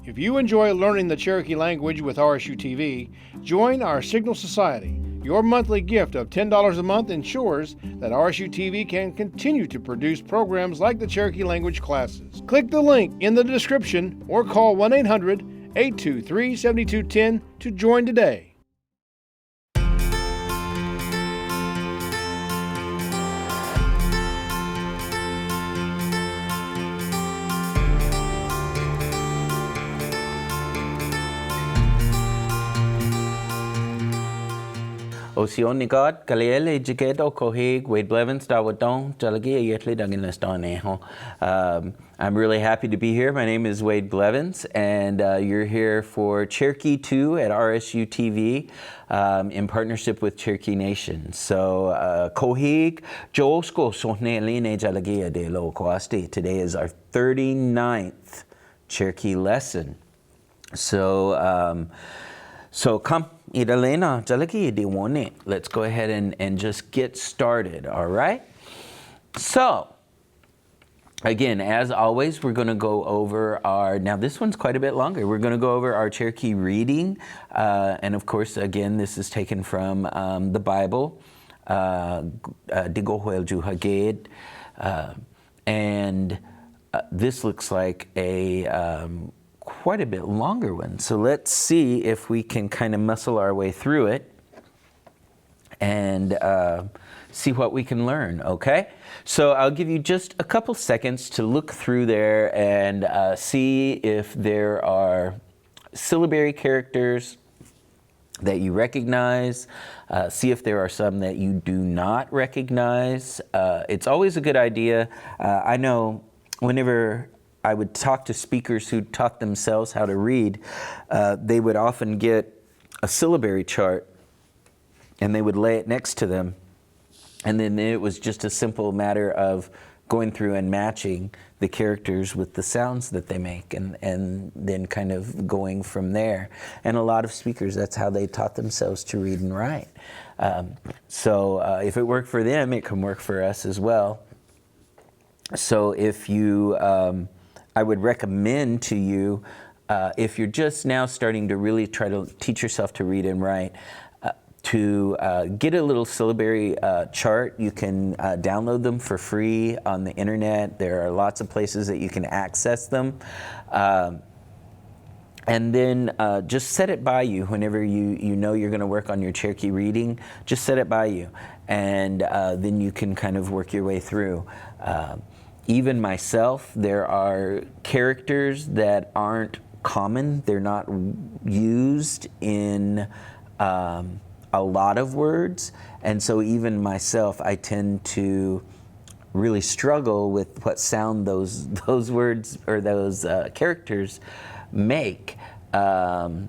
If you enjoy learning the Cherokee language with RSU TV, join our Signal Society. Your monthly gift of $10 a month ensures that RSU TV can continue to produce programs like the Cherokee language classes. Click the link in the description or call 1-800-823-7210 to join today. Oceanigat, Kaliele, Jaketo, Kohig, Wade Blevins, Dawadon, Jalagi, Yetli, Danginestane. I'm really happy to be here. My name is Wade Blevins, and you're here for Cherokee 2 at RSU TV in partnership with Cherokee Nation. So, Kohig, Josko, Sohne, Line, Jalagia de Lo Koasti. Today is our 39th Cherokee lesson. So come. Idalena, Jalaki, de one. Let's go ahead and just get started, all right? So, again, as always, we're going to go over now this one's quite a bit longer. We're going to go over our Cherokee reading. And of course, again, this is taken from the Bible, Digohoel Juhaged. And this looks like a quite a bit longer one. So let's see if we can kind of muscle our way through it and see what we can learn, okay? So I'll give you just a couple seconds to look through there and see if there are syllabary characters that you recognize, see if there are some that you do not recognize. It's always a good idea. I know whenever I would talk to speakers who taught themselves how to read, they would often get a syllabary chart and they would lay it next to them. And then it was just a simple matter of going through and matching the characters with the sounds that they make and then kind of going from there. And a lot of speakers, that's how they taught themselves to read and write. So if it worked for them, it can work for us as well. So if you... I would recommend to you, if you're just now starting to really try to teach yourself to read and write, to get a little syllabary chart. You can download them for free on the internet. There are lots of places that you can access them. And then just set it by you whenever you know you're going to work on your Cherokee reading. Just set it by you, and then you can kind of work your way through. Even myself, there are characters that aren't common. They're not used in a lot of words. And so even myself, I tend to really struggle with what sound those words or those characters make. You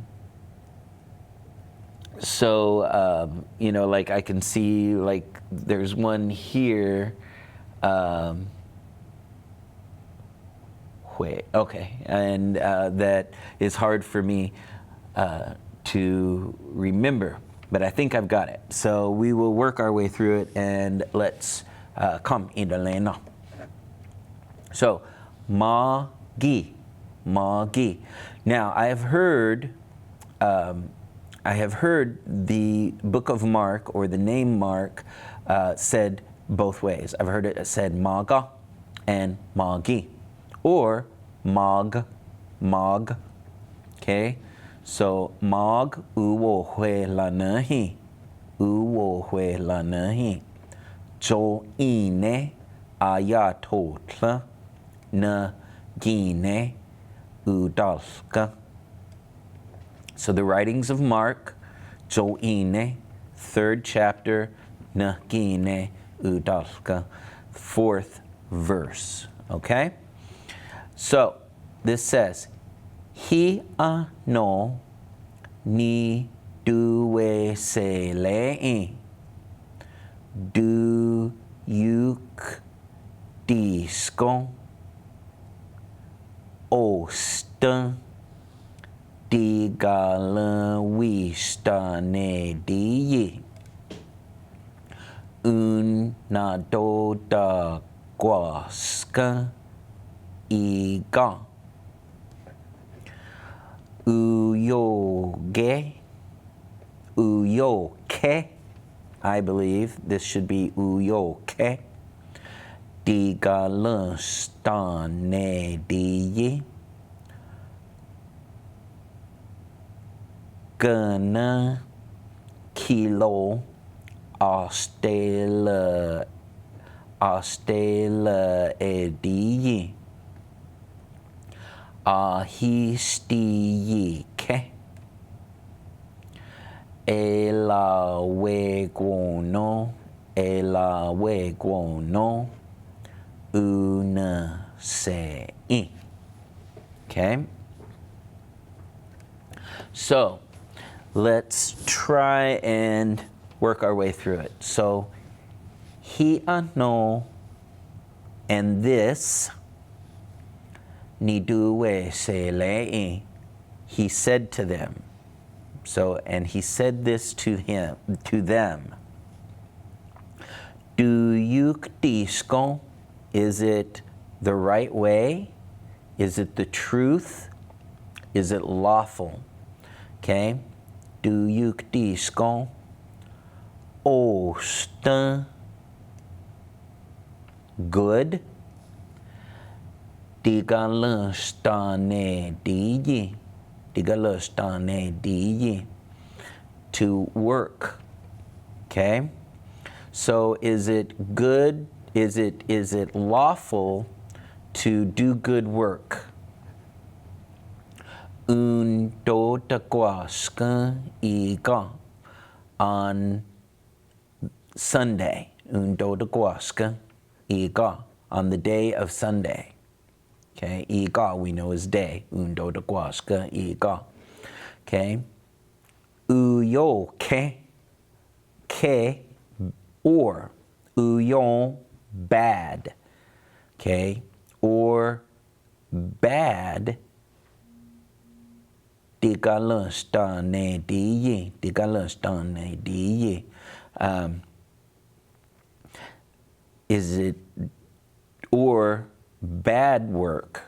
know, like I can see, like there's one here. Okay, and that is hard for me to remember, but I think I've got it. So we will work our way through it, and let's come in the lane. So, Magi. Now, I have heard the book of Mark, or the name Mark, said both ways. I've heard it said Maga and Magi. Or Mog, okay? So Mog uwo hue lanahi, jo ine ayatotla na gine udalka. So the writings of Mark, jo ine, 3rd chapter, na gine udalka, 4th verse, okay? So, this says, Hi ano ni duwe se le'i du yuk disco osta di galawista ne di un nado da guasca Iga. uyoge, uyoke. I believe this should be uyoke. Digalustane diye. Gana kilo Australia ediye. Ahistiyike. Ela weguono una sei. Okay? So, let's try and work our way through it. So, he ano and this niduwe se lei. He said to them. So, and he said this to them. Do you disko? Is it the right way? Is it the truth? Is it lawful? Okay? Do you disko? Osta good? Digalustane diye. Digalustane diye. To work. Okay? So is it good? Is it lawful to do good work? Un do taquasca iga on Sunday. Un do taquasca iga on the day of Sunday. Okay, iga we know is day. Un do taquasca iga. Okay. Uyo ke or uyon bad. Okay, or bad. Digalustane diye. Digalustane diye. Is it or bad work?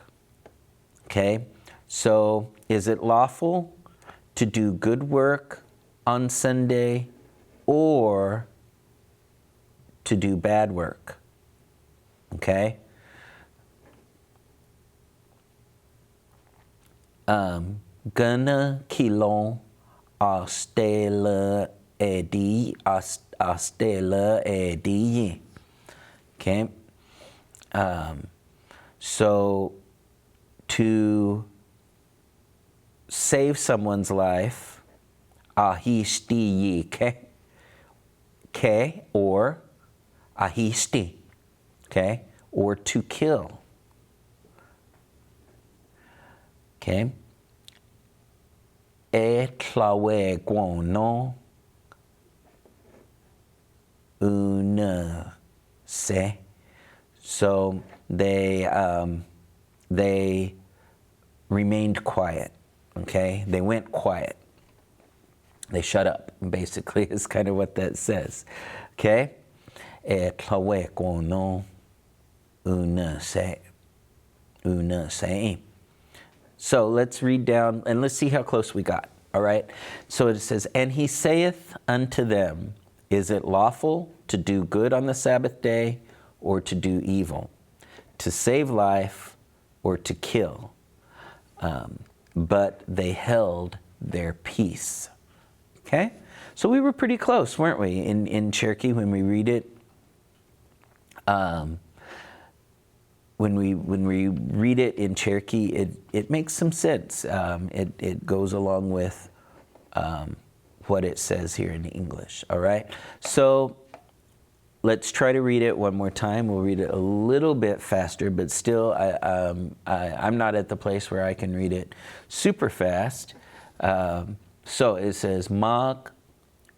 Okay, so is it lawful to do good work on Sunday or to do bad work? Okay. Gana kilon astela edi. Okay. So to save someone's life, ahisti ke or ahisti, okay, or to kill. Okay. E tlawe guono una se. So they remained quiet. Okay, they went quiet. They shut up. Basically, is kind of what that says. Okay, e tlawe guono una se. So let's read down and let's see how close we got. All right. So it says, and he saith unto them, is it lawful to do good on the Sabbath day or to do evil, to save life or to kill? But they held their peace. Okay. So we were pretty close, weren't we? In Cherokee, when we read it, when we read it in Cherokee, it makes some sense. It goes along with what it says here in English. All right. So let's try to read it one more time. We'll read it a little bit faster, but still, I'm not at the place where I can read it super fast. So it says, "Mag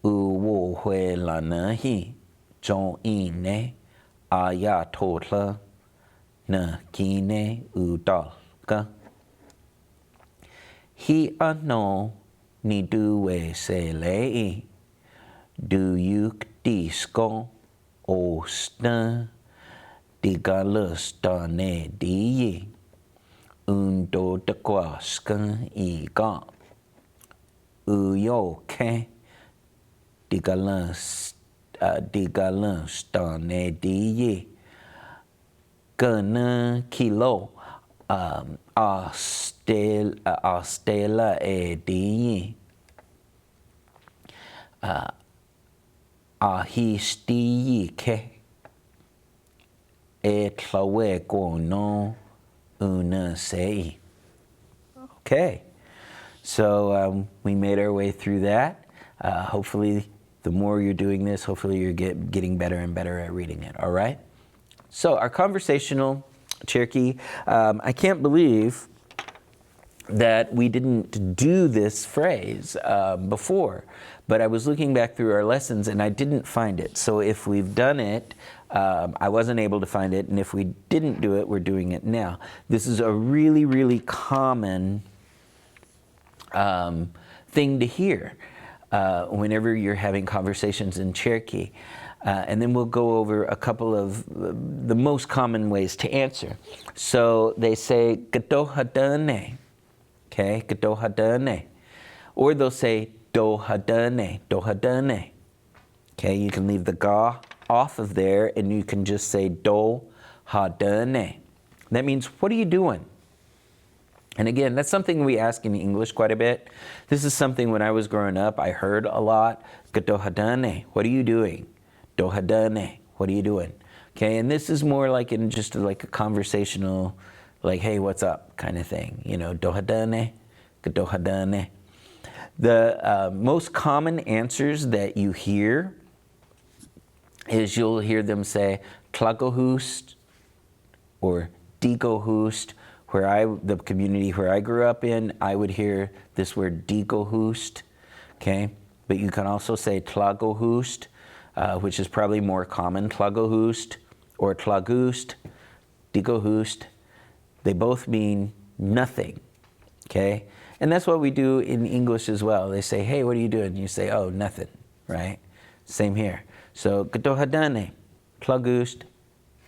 uwo hue lanahi jong ine ayatotla." Na kine udalka. He ano ni duwe se lei. Do you disco osta digalustane diye. do de quaskan I ga. Yo ke digalan stane di gana kilo astela e di ahisti ke e tlawe ko no una sei. Okay, so we made our way through that. Hopefully, the more you're doing this, hopefully you're getting better and better at reading it, all right? So our conversational Cherokee, I can't believe that we didn't do this phrase before, but I was looking back through our lessons and I didn't find it. So if we've done it, I wasn't able to find it, and if we didn't do it, we're doing it now. This is a really, really common thing to hear whenever you're having conversations in Cherokee. And then we'll go over a couple of the most common ways to answer. So they say, "Gatohadane," okay, "Gatohadane," or they'll say, "Dohadane, dohadane." Okay, you can leave the ga off of there, and you can just say "Dohadane." That means, what are you doing? And again, that's something we ask in English quite a bit. This is something when I was growing up, I heard a lot. "Gatohadane," what are you doing? "Dohadane," what are you doing? Okay, and this is more like in just like a conversational, like, hey, what's up kind of thing. You know, "Dohadane, gatohadane." The most common answers that you hear is you'll hear them say "tlagohoost" or "digohoost." The community where I grew up in, I would hear this word "digohoost," okay? But you can also say "tlagohoost," which is probably more common, "tlagohoost" or "tlagoost," "digohoost." They both mean nothing, okay? And that's what we do in English as well. They say, "Hey, what are you doing?" You say, "Oh, nothing," right? Same here. So, "Gatohadane," "tlagoost,"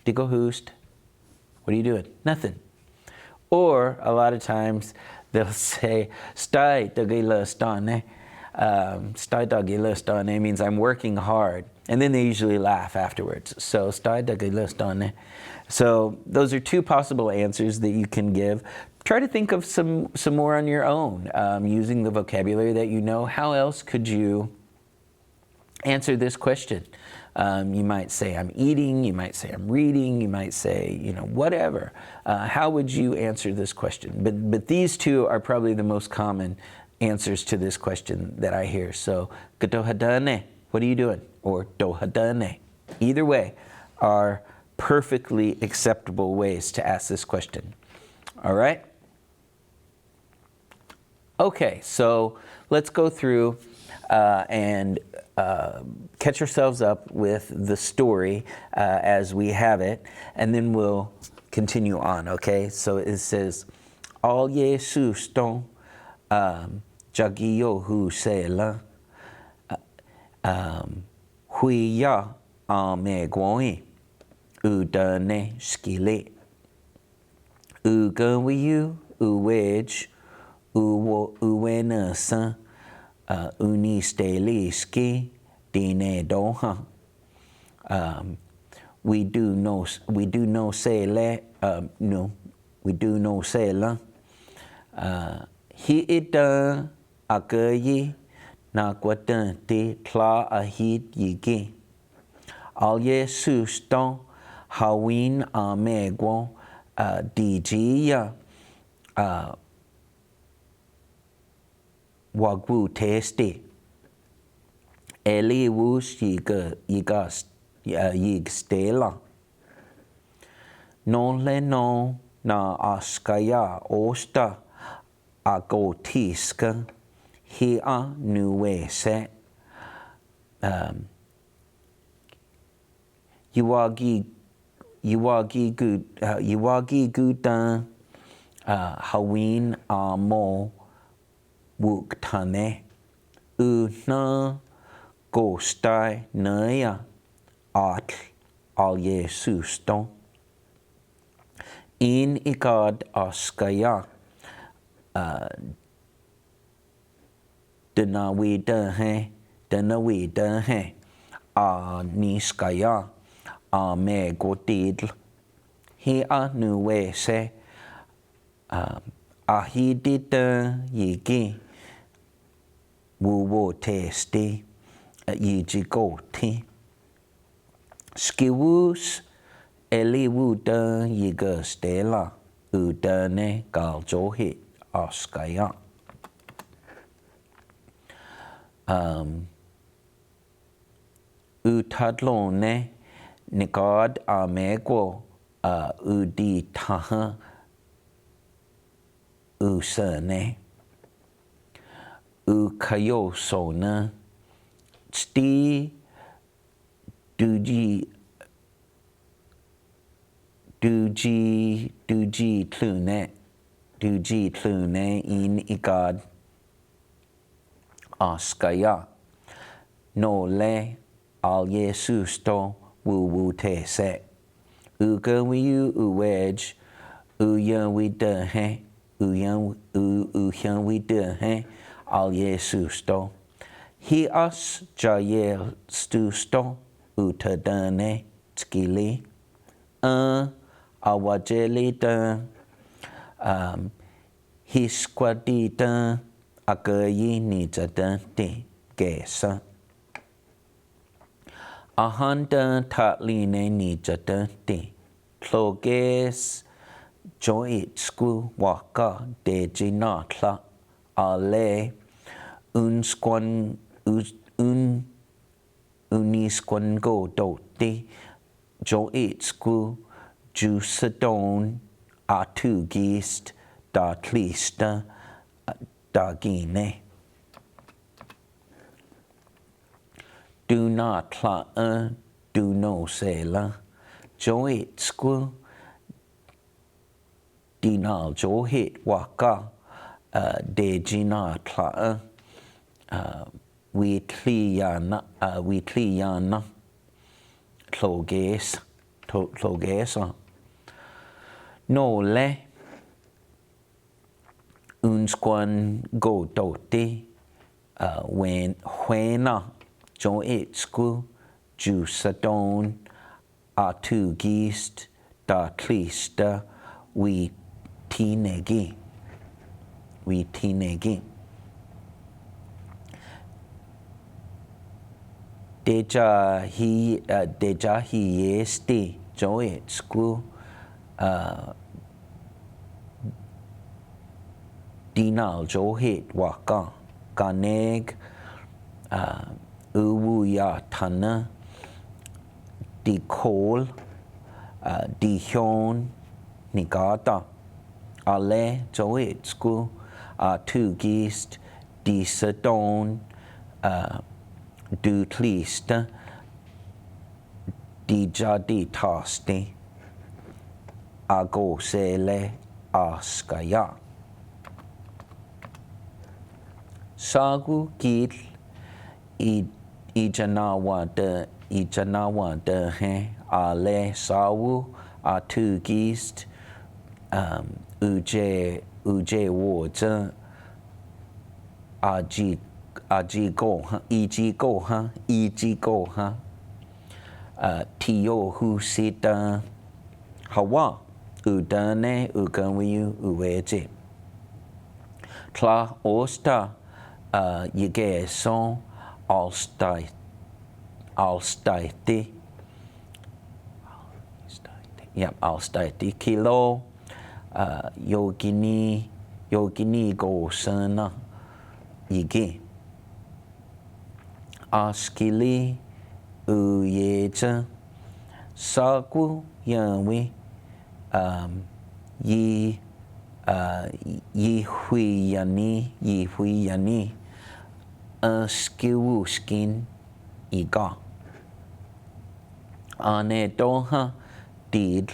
"digohoost." What are you doing? Nothing. Or a lot of times they'll say, "Stai dagilastane." "Stai dagilastane" means I'm working hard. And then they usually laugh afterwards. So, "Stai dagilastane." So those are two possible answers that you can give. Try to think of some more on your own, using the vocabulary that you know. How else could you answer this question? You might say, "I'm eating," you might say, "I'm reading," you might say, you know, whatever. How would you answer this question? But these two are probably the most common answers to this question that I hear. So, "Gatohadane," what are you doing? Or "Dohadane." Either way are perfectly acceptable ways to ask this question. All right? Okay, so let's go through and catch ourselves up with the story as we have it, and then we'll continue on, okay? So it says, "All Jesus ton jagiyo hu sela hui ya ame gwoi u dane skile u gunwiyu u wedge uwena san unisteliski dine doha." We do no say la hi ita akayi na kwatan te tla ahit yigi al Jesus ton hawin amegwo dijiya wagwu testi eli wus yig stela non le no na askaya osta agotiska hi a nuwe se yuwagi gudan hawin amo wuktane u na gostai naya atl al Jesus ton in igad askaya dana we a niskaya a me godidl he a nuwe se a hidita yigi wuwo testi yijigoti skiwus eliwuda yiga stela udane galjohit askaya utadlone nikad amegwo udi taha usane ukayosona sti duji tlune in igad askaya no le al Jesusto wu te se uga wiu uwej uyan wi de he uyan wi de he al Jesusto hi as jayel stusto utadane skili awajelita hisquadita agayi nijadante gesa ahanda tatline nijadante tloges joit sku waka de jinatla ale unisquango dote joit sku jusadon atugist da tlista dagine do not tla do no sela joit sku dinal johit waka de jina tla we tliyana tlogesa no le unsquan go dote when huena joit sku jusadon atugist da tlista we tinegi deja hi este joit sku dinal johit waka ganeg uwuya tana di kol di hion nigata ale joit sku tugist di sadon du tlista di jadi taste ago sele askaya sagu gil ijanawa de he ale sawu atugist uje wo zhe iji go ha tiyo hu sita hawa udane uganwiyu uweje tla osta yige son alstaite alstaite kilo yogini go sana yige askili uyeja sagu yanwi yihuyani skiwuskin iga ane doha did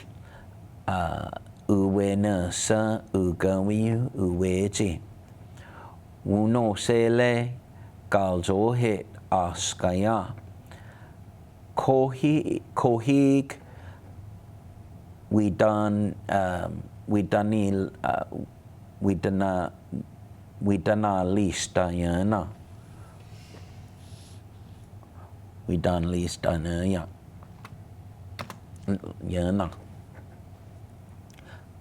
uwena sa ugawiyu uweji uno sele galjohit askaya kohig we done we done we done we done lista yana we done lista yana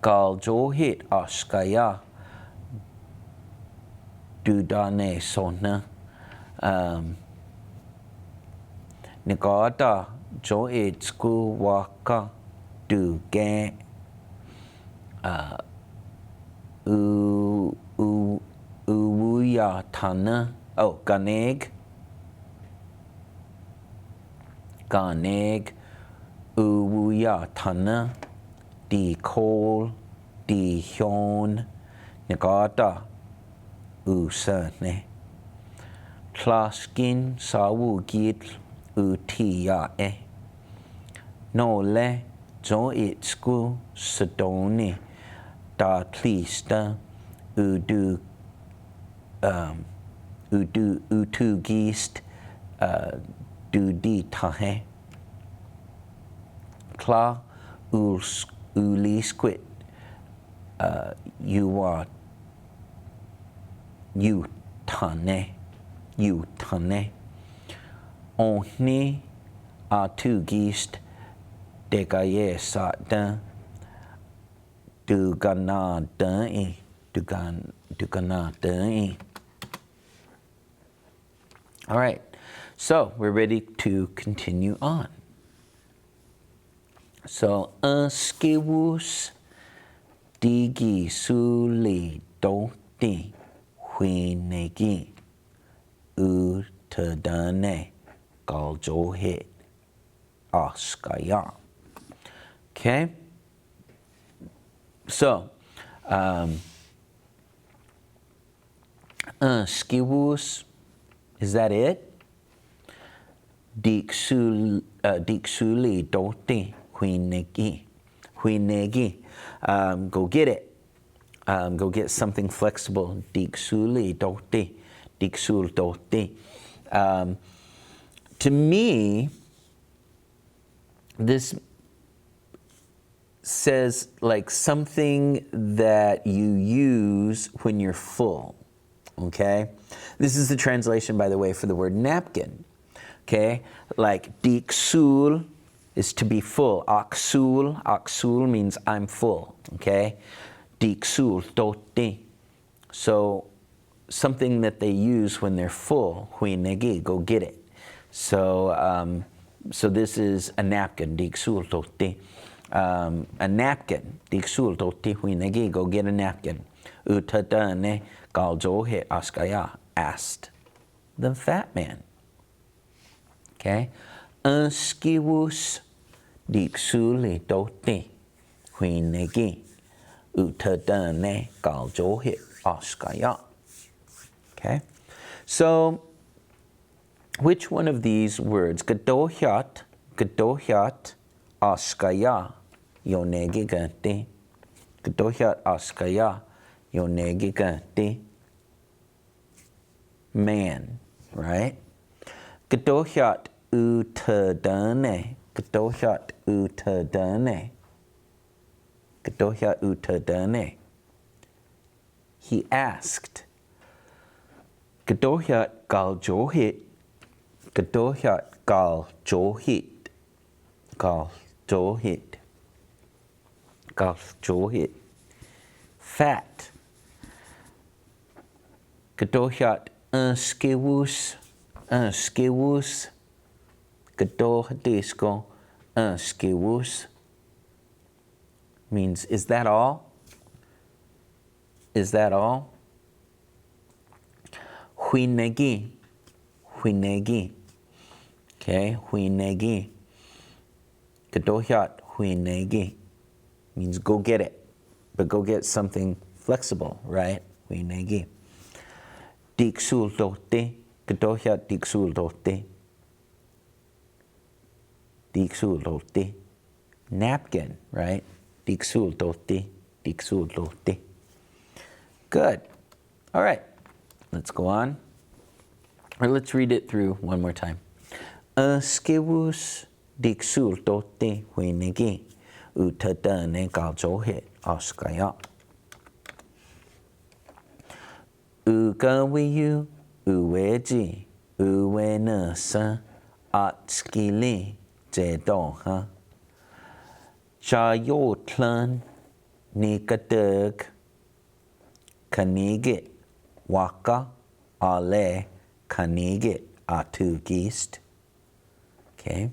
gal johit askaya dudane sona Negada johit sku waka du gan uwuya tana ganeg uwuya tana di kol di hyon negada usane Klaskin sawu git utiya no le jo itsku sedoni da plista utu gist du di tahe kla ulisquit you tane oni atu gist degaye satan du gana dai. All right, so we're ready to continue on. So skewus digi suli doti huinegi utadane galjohit askaya. Okay, so skewus, is that it? Diksuli doti huinegi. Go get it. Go get something flexible. Diksuli doti. Diksul doti. To me, this says like something that you use when you're full. Okay? This is the translation, by the way, for the word napkin. Okay? Like diksul is to be full. Aksul means I'm full. Okay? Diksul doti. So something that they use when they're full. Huinegi, go get it. So this is a napkin. Diksul doti. A napkin. Diksul doti huinegi, go get a napkin. Utadane galjohe askaya, asked the fat man. Okay? Skewus diksuli doti huinegi utadane galjohe askaya. Okay? So, which one of these words, gadohyat, askaya, yonegi ganti, gadohyat askaya, yonegi ganti, man, right? Gadohyat utadane, gadohyat utadane, gadohyat utadane. He asked, gadohyat galjohit, gadohyat galjohit, galjohit, fat. Gadohyat skewus, gadohdisko, skewus. Means, is that all? Is that all? Huinegi. Okay, huinegi. Gadohyat huinegi. Means go get it. But go get something flexible, right? Huinegi. Diksul doti. Gadohyat diksul doti. Diksul doti. Napkin, right? Diksul doti. Diksul doti. Good. All right. Let's go on. Or let's read it through one more time. Skewus diksul doti huinegi. utadane galjohit oskaya. Ugawiyu uweji uwenasa atskili jedonha. Chayotlan nikadug kanigit waka ale kanigit atugist. Okay.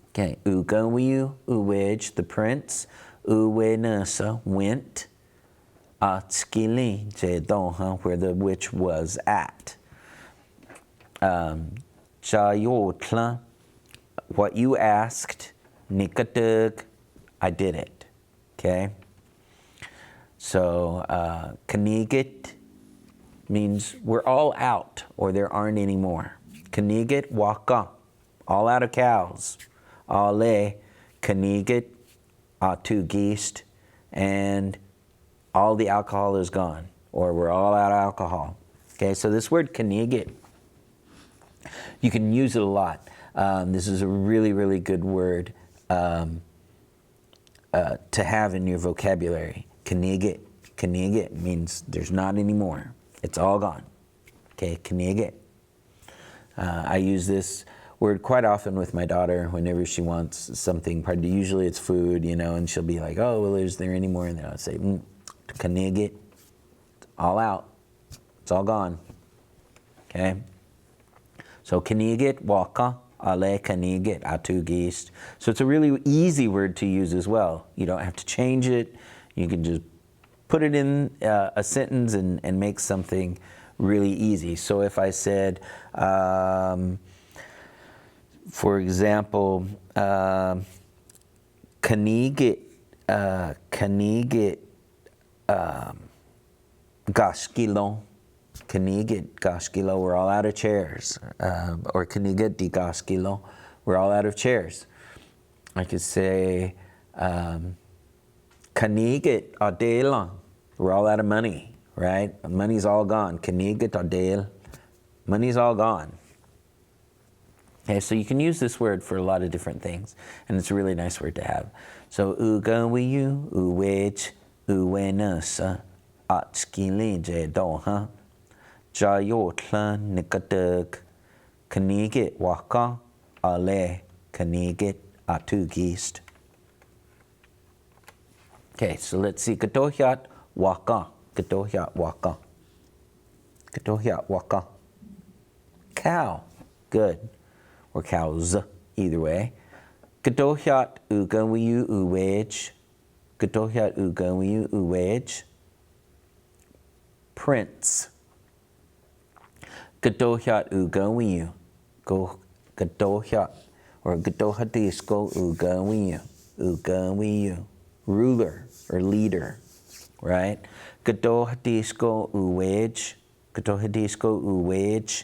Okay. Ugawiyu uwej, the prince. Uwenasa went. Atskili jedonha, where the witch was at. Chayotla, what you asked. Nikadug, I did it. Okay. So kanigit means we're all out, or there aren't any more. Kanigit waka, all out of cows. Ale kanigit atugist, and all the alcohol is gone, or we're all out of alcohol. Okay, so this word kanigit, you can use it a lot. This is a really, really good word to have in your vocabulary. Kanigit. Kanigit means there's not any more. It's all gone. Okay, kanigit. I use this word quite often with my daughter whenever she wants something. Usually it's food, and she'll be like, oh, well, is there any more? And then I'll say, kanigit. All out. It's all gone. Okay? So kanigit waka ale kanigit atugist. So it's a really easy word to use as well. You don't have to change it. You can just put it in a sentence and make something really easy. So if I said, for example, kanigit gashkilo. Kanigit gashkilo, we're all out of chairs. Or kanigit di gashkilo, we're all out of chairs. I could say, kanigit adela, we're all out of money, right? Money's all gone. Kanigit adel, money's all gone. Okay, so you can use this word for a lot of different things, and it's a really nice word to have. So ugawiyu uwej uwenasa atskili jedonha. Jayotla nikadug kanigit waka ale kanigit atugist. Okay, so let's see. Gadohyat waka. Gadohyat waka. Gadohyat waka. Cow. Good. Or cows, either way. Gadohyat ugawiyu uwej. Gadohyat ugawiyu uwej. Prince. Gadohyat ugawiyu. Gadohyat. Or gadohadisko ugawiyu. Ugawiyu. Ruler or leader, right? Gadohadisko uwej. Gadohadisko uwej.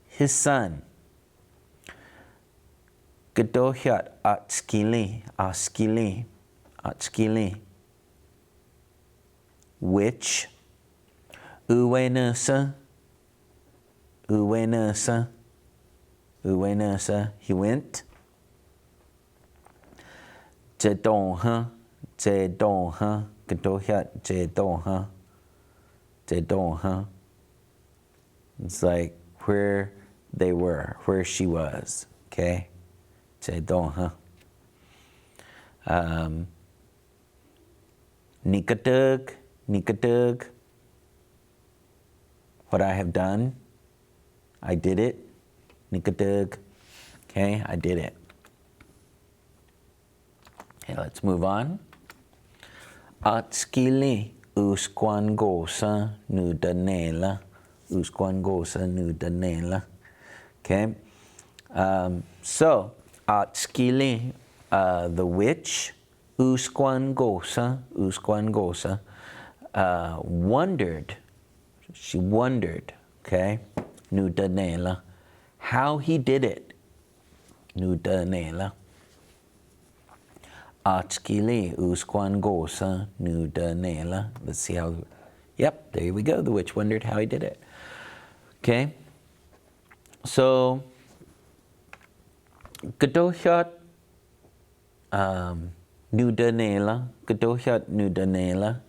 His son. Gadohyat atskili. Askili. Atskili. Which. Uwenasa. Uwenasa. Uwenasa. He went. Jedonha. Jedonha. Gadohyat jedonha. Jedonha. It's like where they were, where she was. Okay? Jedonha. Nikadug. Nikadug. What I have done. I did it. Nikadug. Okay, I did it. Okay, let's move on. Atskili uskwangosa nudanela. Uskwangosa nudanela. Okay. So, Atskili, the witch, uskwangosa, wondered. She wondered, okay, nudanela, how he did it. Nudanela. Atskili uskwangosa nudanela. Let's see how, yep, there we go. The witch wondered how he did it. Okay. So, Gadohyat Nudanela, Gadohyat Nudanela.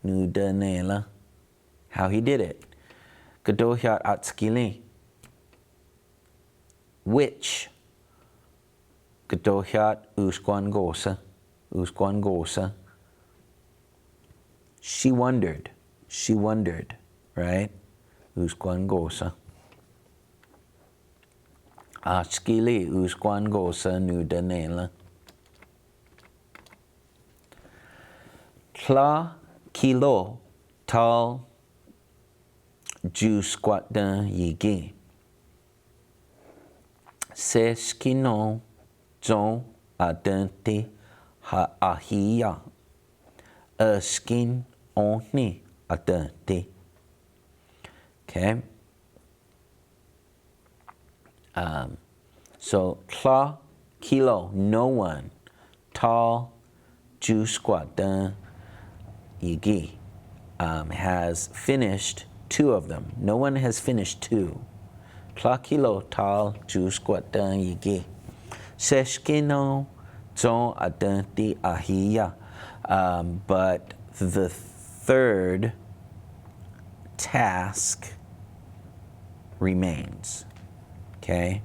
Nudanela. How he did it. Gadohyat Atskili. Which? Gadohyat Usquangosa. Usquangosa. She wondered, right? Usquangosa. Atskili Usquangosa Nudanela. Tla kilo tal ju squat dan yigi. Se skino zon adente ha ahia. Skin only adente. Okay. So tla kilo, no one. Tal ju squat dan yigi. Has finished 2 of them. No one has finished 2. Tla kilo tal ju squat dan yigi. Seshkino zon adenti ahia. But the third task remains. Okay?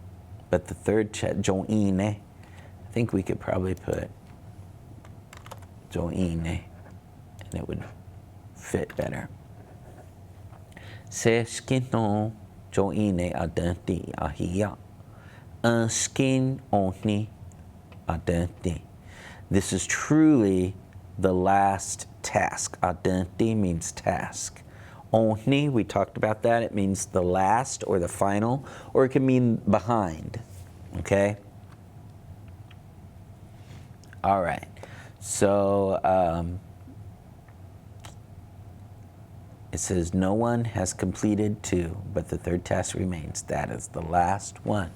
But the third joine, I think we could probably put joine, and it would fit better. Se skino joine adenti ahia. Skin only adenti. This is truly the last task. Adenti means task. Only, we talked about that. It means the last or the final, or it can mean behind. Okay? All right. So, it says no one has completed 2, but the third task remains. That is the last one.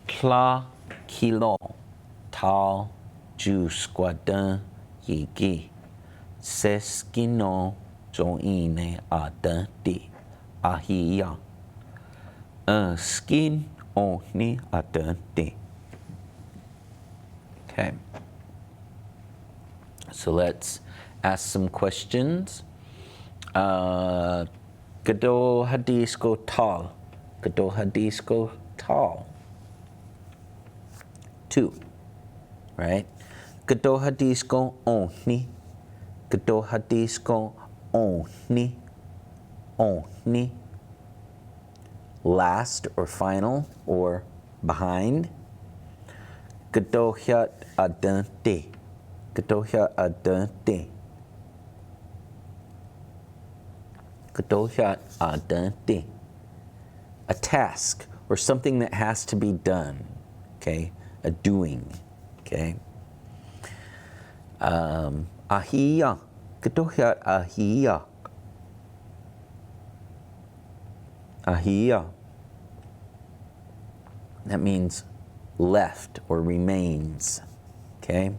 Tla kilo tal ju squadin yigi. Seskino joine adenti ahia. Skin only adenti. Okay. So let's ask some questions. Gado hadisko tal. Gado hadisko tal. 2, right? Gado hadisko only. Gado hadisko only. Only. Last or final or behind. Gado hyat adenti. Gado hyat adenti. Gado hyat adenti. A task or something that has to be done. Okay? A doing. Okay? Ahia. Gado hyat ahia. Ahia. That means left or remains. Okay?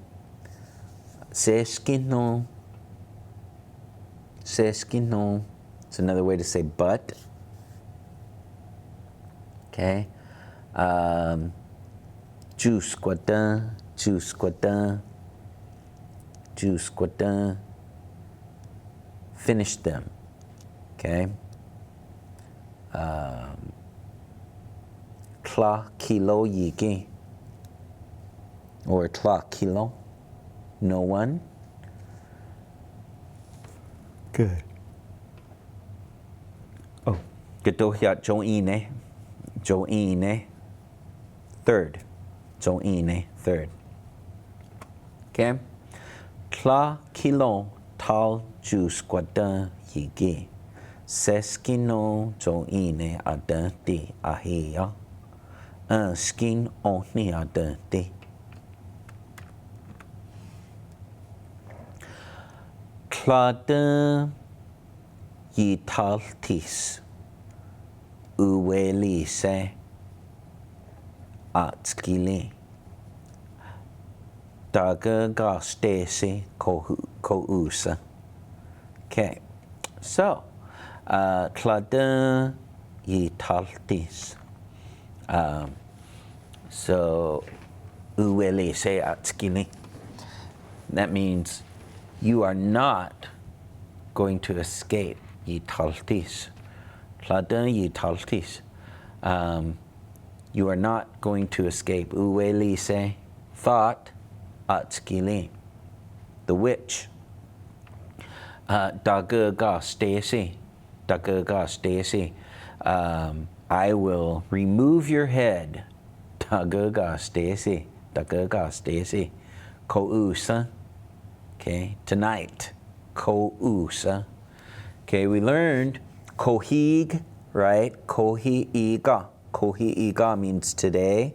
Seskino. Seskino. It's another way to say but. Okay? Juice quadin. Juice quadin. Juice quadin. Finish them. Okay? Tla kilo yigi. Or tla kilo. No one. Good. Oh. Gatohyat joine. Joine. Third. Joine. Third. Okay? Tla kilo tal juice quadin yigi. Seskino joine adenti ahia. Skin only adenti. Cladin yitaltis uwelise atskili. Daga gastese kousa. Okay, so cladin yitaltis. So uwelise atskili. That means you are not going to escape yitaltis. Tladan yitaltis. You are not going to escape uwelise, thought, atskili, the witch. Dagaga Stacy. Dagaga Stacy. I will remove your head. Dagaga Stacy. Dagaga Stacy. Kousa. Okay, tonight. Kousa. Okay, we learned kohig, right? Kohiiga. Kohiiga means today.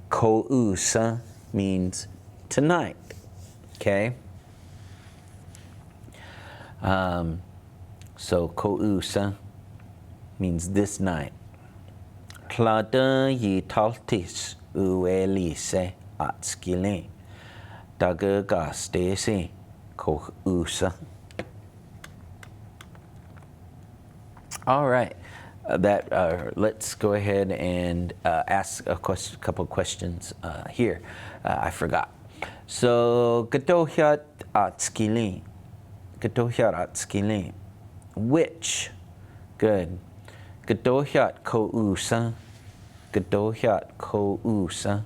Kousa means tonight. Okay? So kousa means this night. Tlada yitaltis uelise atskile. Dagaga stesi kousa. All right. Let's go ahead and ask a couple questions here. I forgot. So, gatohyat atskili. Gatohyat atskili. Which? Good. Gatohyat kousa. Gatohyat kousa.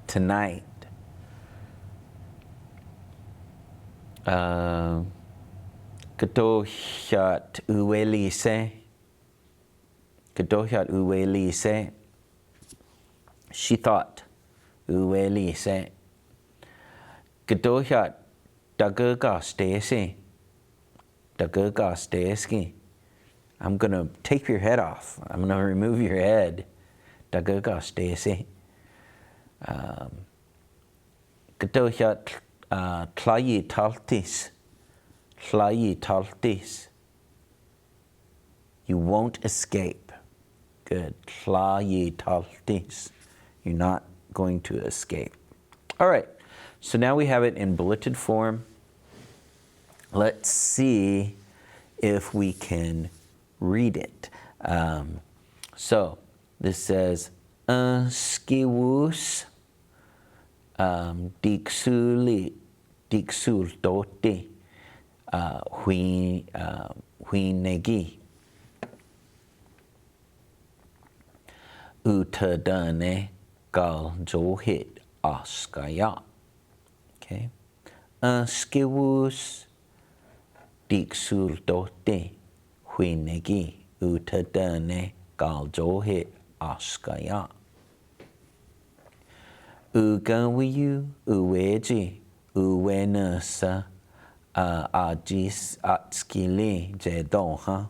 Tonight. Gatohyat uwelise. Gatohyat uwelise. She thought. Uwelise. Gatohyat dagaga stesi. Dagaga stesi. I'm going to take your head off. I'm going to remove your head. Dagaga stesi. Gatohyat tlayi taltis. Tlayi taltis. You won't escape. Good. Tlayi taltis. You're not going to escape. All right. So now we have it in bulleted form. Let's see if we can read it. So this says, skiwus dixuli dixultote huinegi utadane gal johit askaya. Okay. Skiwus dixultote huinegi utadane gal johit askaya. Ugawiyu uweji uwenasa ajis atskili jedonha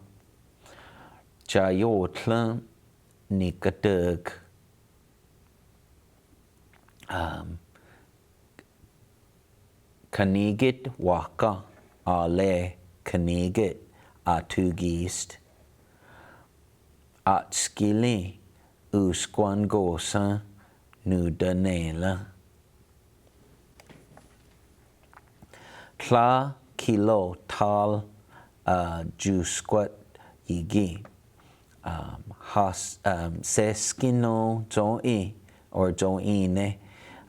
jayotla nikadug kanigit waka ale kanigit atugist atskili uskwangosa nudanela. Tla kilo tal jusquat yigi. Seskino joi or joine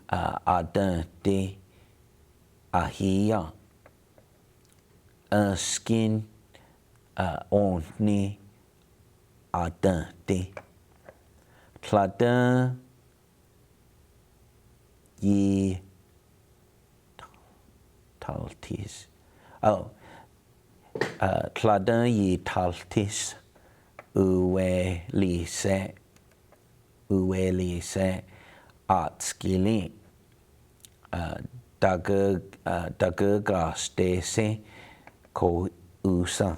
adan de ahia. Skin onni adan de. Tladan ye taltis. Oh, tladan ye taltis uwelise atskili dagaga stesi ko usa.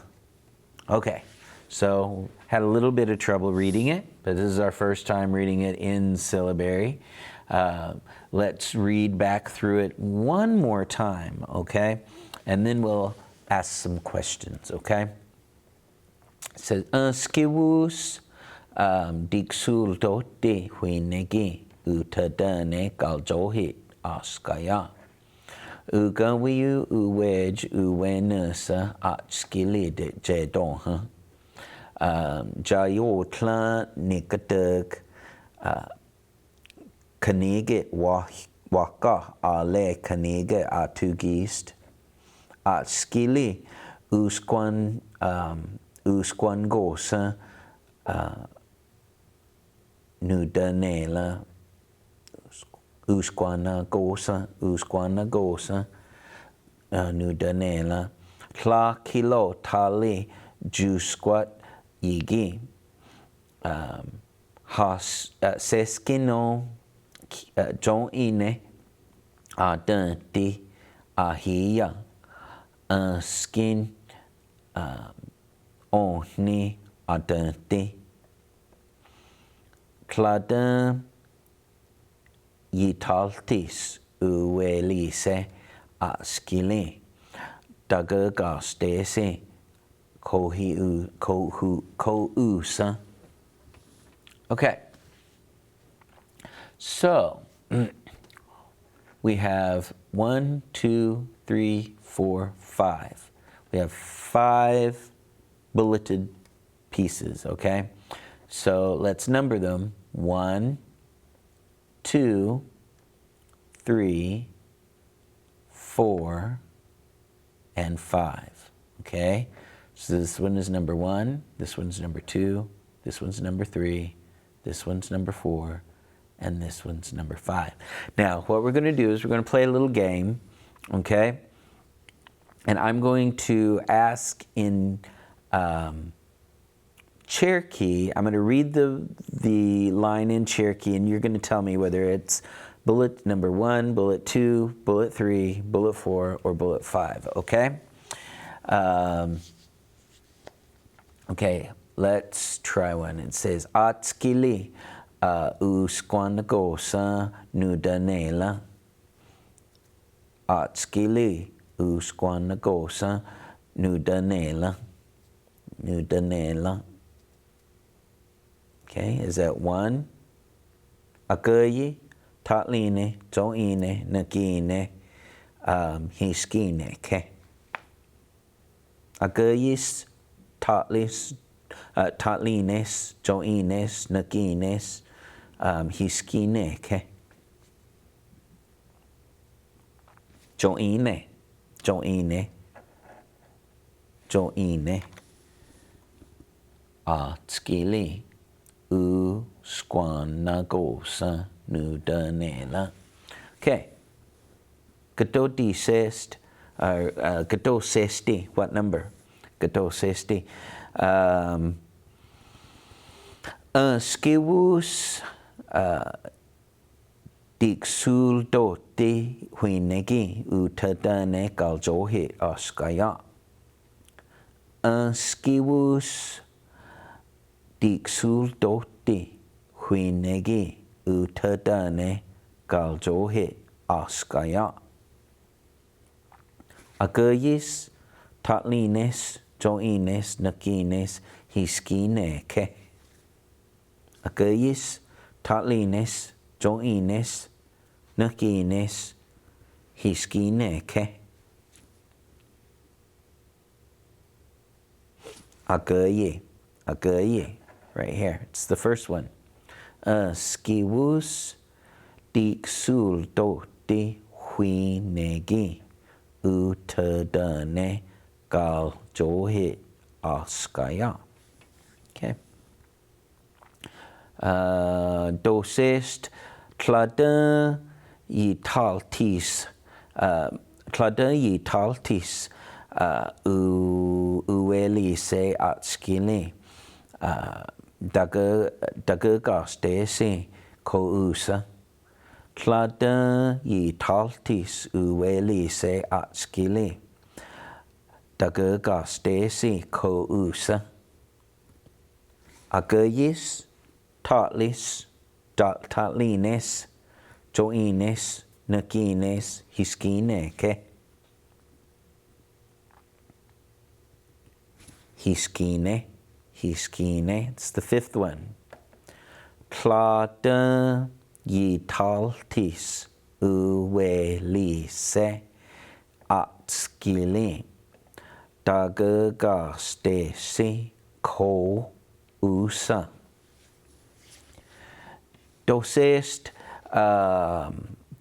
Okay, so had a little bit of trouble reading it, but this is our first time reading it in syllabary. Let's read back through it one more time, okay? And then we'll ask some questions, okay? It says, skivus dixul dote huinegi utadane galjohit askaya. Ugawiyu uwej uwenasa atskili jedonha. Jayotla nikadug Kanige waka ale kanige atugist. At skili usquan gosa nudanela usquana gosa nudanela tla kilo tali jusquat yigi has seskino John ine adanti ahia skin oni adanti cladan yitaltis uelise skili dagagastese ko-usa. Okay, so we have 1, 2, 3, 4, 5. We have 5 bulleted pieces, okay? So let's number them. 1, 2, 3, 4, and 5, okay? So this one is number 1, this one's number 2, this one's number 3, this one's number 4, and this one's number 5. Now, what we're going to do is we're going to play a little game, okay? And I'm going to ask in Cherokee. I'm going to read the line in Cherokee, and you're going to tell me whether it's bullet number 1, bullet 2, bullet 3, bullet 4, or bullet 5, okay? Okay, let's try one. It says, Atskili usquanagosa nudanela. Atskili usquanagosa nudanela. Nudanela. Okay, is that 1? Akayi, tatline, toine, nakine, hiskine, okay? Akayis, tatlis, tatlines, joines, nakines, hiskine, okay? Joine, skili, squanagosa, nudanela. Okay. Gadodisest, gadosesti, what number? Gadosesti. Skivus dixul doti huinegi utadane galjohi askaya. Skivus dixul doti huinegi utadane galjohi askaya. Agayis, tatlines, joines, nakines, hiskine, ke. Agayis, tatlines, joines, nakines, hiskine, ke. Agaye, right here. It's the first one. Skivus dixul doti huinegi utadane galjohi askaya. Okay. Dosest clada yitaltis uelise atskili dagagastese ko-usa. Clada yitaltis uelise atskili dagagastese ko-usa. Agayis, tatlis, tatlines, joines, nakines, hiskine, ke. Hiskine, it's the 5th one. Clada yitaltis uelise atskili dagagastese ko-usa. Dosest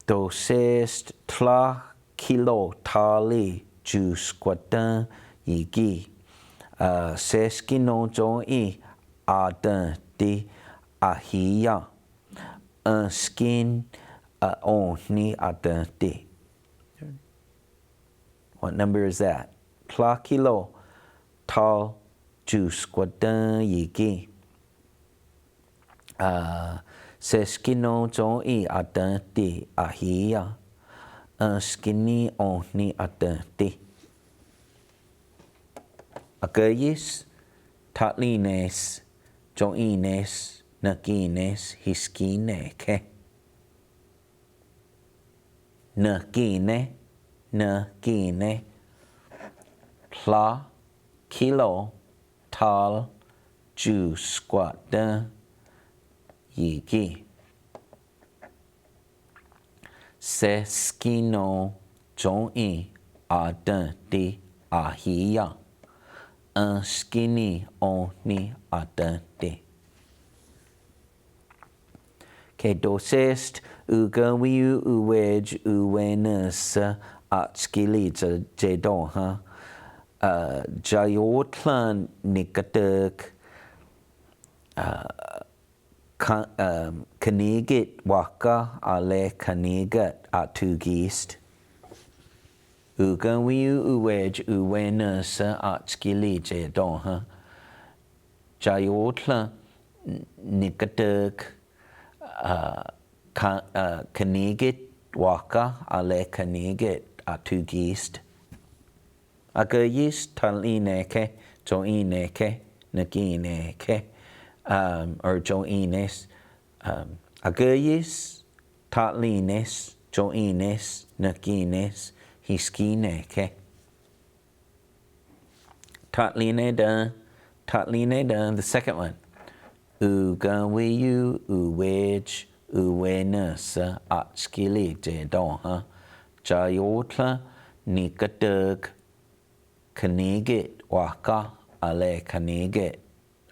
Dosest tla kilo tali ju squatan yigi. Seskino jo'i adan di ahia. Skin oni adan di. What number is that? Tla kilo tal ju squatan yigi. Seskino jo'i adan di ahia. Skini oni adan di. Agayis, tatlines, joines, nagines, hiskine, ke. Nagine, nagine, pla, kilo, tal, ju, squat, yigi. Seskino, jo'i, adan, di, ahia. Skini oni adante. Que dosest ugawiu uwej uwenus atskili jedon ha. Jayotlan nikatuk kanigit waka ale kanigat atugist. Ugawiu uwej uwenus atskili jedon ha. Jayotla nikatuk kanigit waka ale kanigit atugist. Agayis talineke joineke nagineke or joines. Agayis tatlines joines nagines. Hiskineke. Tatline done, the second one. Ugawiyu, uwej, uwenus, atskili, jedon, ha. Jayotla, nikadug, kanigit, waka, ale kanigit,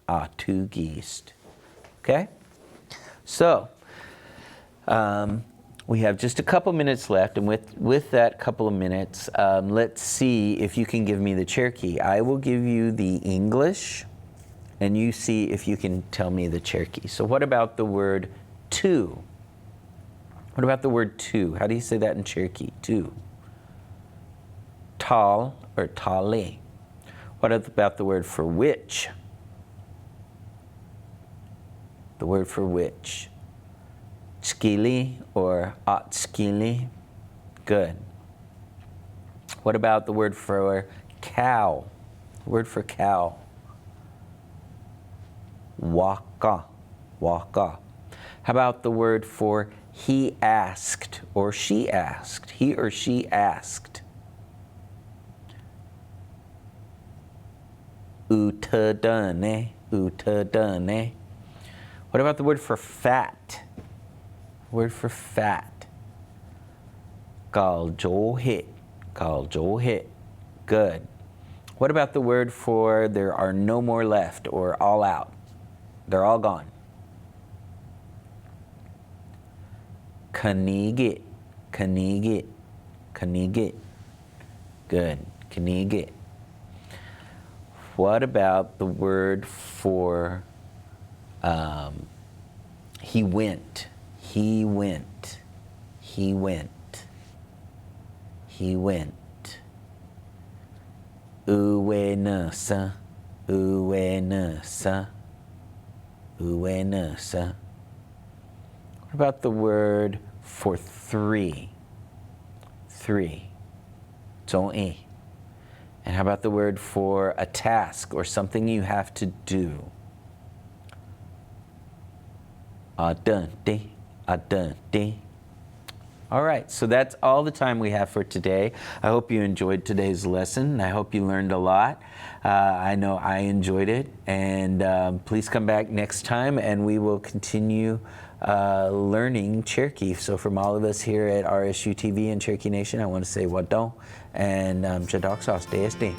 atugist. Okay? So, we have just a couple minutes left, and with that couple of minutes, let's see if you can give me the Cherokee. I will give you the English, and you see if you can tell me the Cherokee. So what about the word two? What about the word two? How do you say that in Cherokee? Two. Tal or tale. What about the word for which? The word for which? Skili or atskili? Good. What about the word for cow? The word for cow. Waka. Waka. How about the word for he asked or she asked? He or she asked. Utadane. Utadane. What about the word for fat? Word for fat. Galjohit. Galjohit. Good. What about the word for there are no more left or all out? They're all gone. Kanigit. Kanigit. Kanigit. Good. Kanigit. What about the word for he went? He went. He went. He went. Uwenasa. Uwenasa. Uwenasa. What about the word for three? Three. Zong'i. And how about the word for a task or something you have to do? Adante. Adante. All right, so that's all the time we have for today. I hope you enjoyed today's lesson. I hope you learned a lot. I know I enjoyed it. And please come back next time and we will continue learning Cherokee. So from all of us here at RSU TV and Cherokee Nation, I want to say Wadon and Jadok Sauce DSD.